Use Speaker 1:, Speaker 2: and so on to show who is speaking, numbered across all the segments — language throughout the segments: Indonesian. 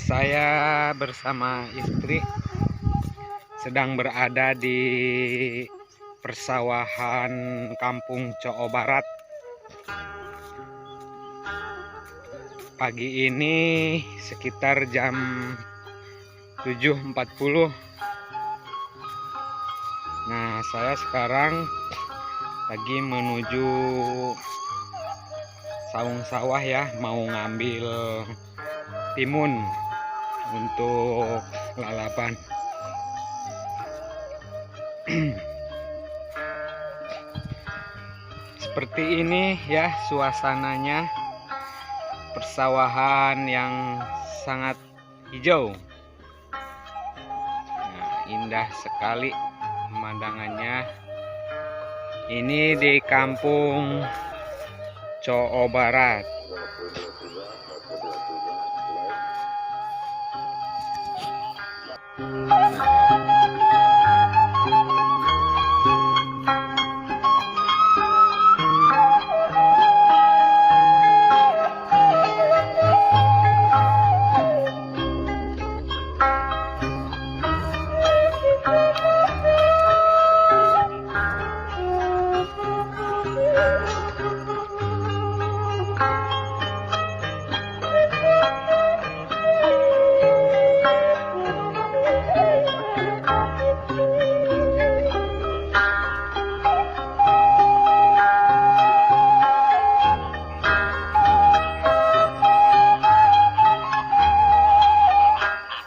Speaker 1: Saya bersama istri sedang berada di persawahan Kampung Coo Barat. Pagi ini sekitar jam 7.40. Nah, saya sekarang lagi menuju saung sawah ya, mau ngambil timun untuk lalapan. Seperti ini ya suasananya, persawahan yang sangat hijau. Nah, indah sekali pemandangannya. Ini di Kampung Coo Barat.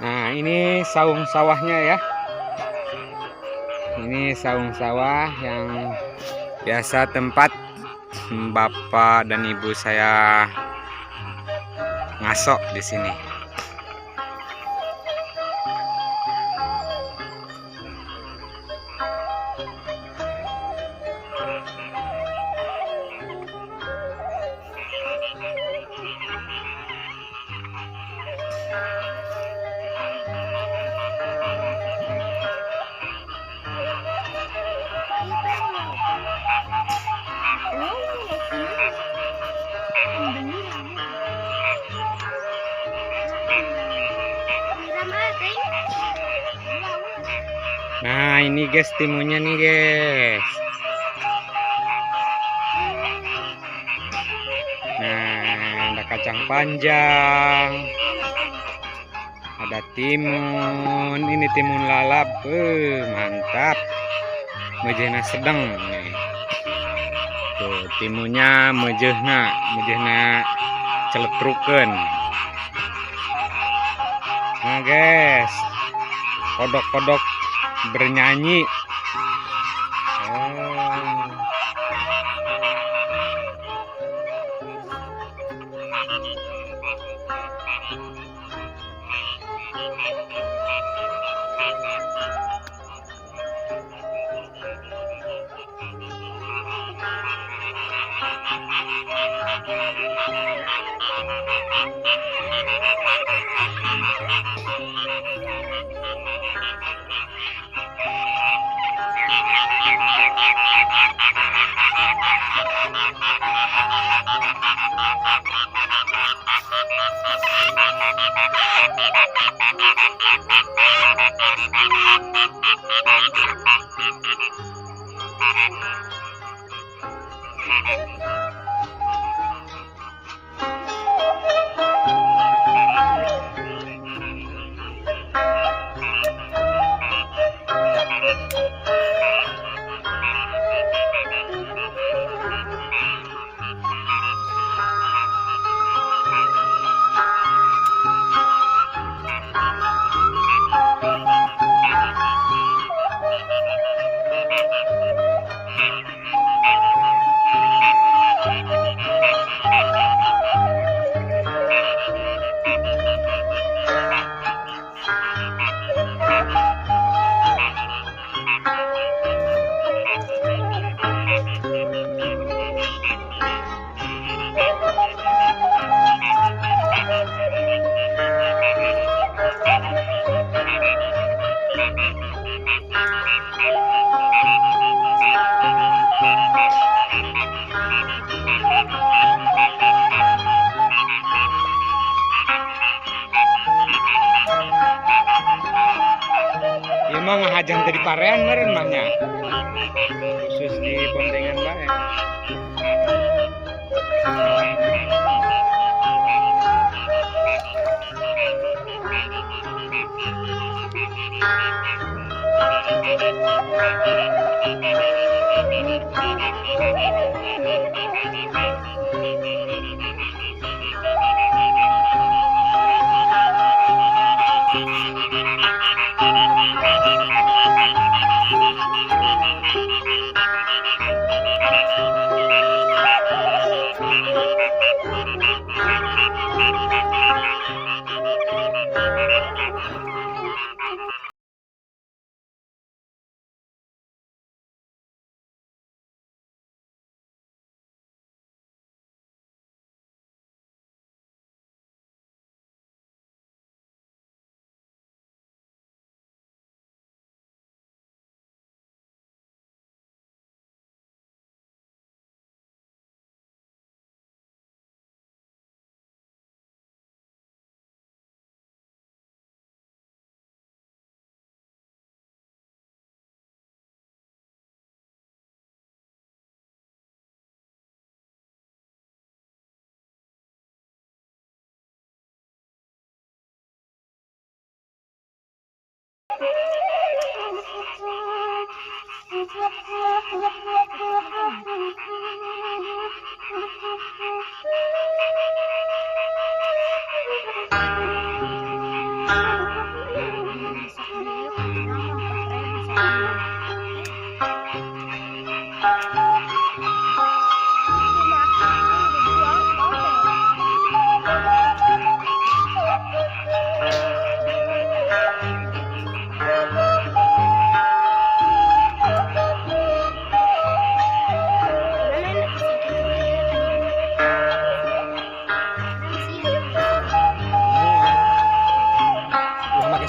Speaker 1: Nah, ini saung sawahnya ya. Ini saung sawah yang biasa tempat bapak dan ibu saya ngasok di sini. Nah, ini guys timunnya nih guys. Nah, ada kacang panjang, ada timun. Ini timun lalap, mantap. Mejehna sedang nih. Tuh timunnya mejehna celetrukeun. Nah guys, kodok-kodok bernyanyi. mah ngahajan tadi parean meureun mahnya. Khusus di Bondengan bae.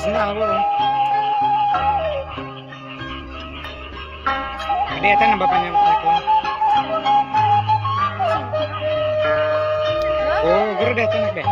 Speaker 1: Senal burung. Ada ya tanah bapaknya mereka. Oh, guru deh tanah deh.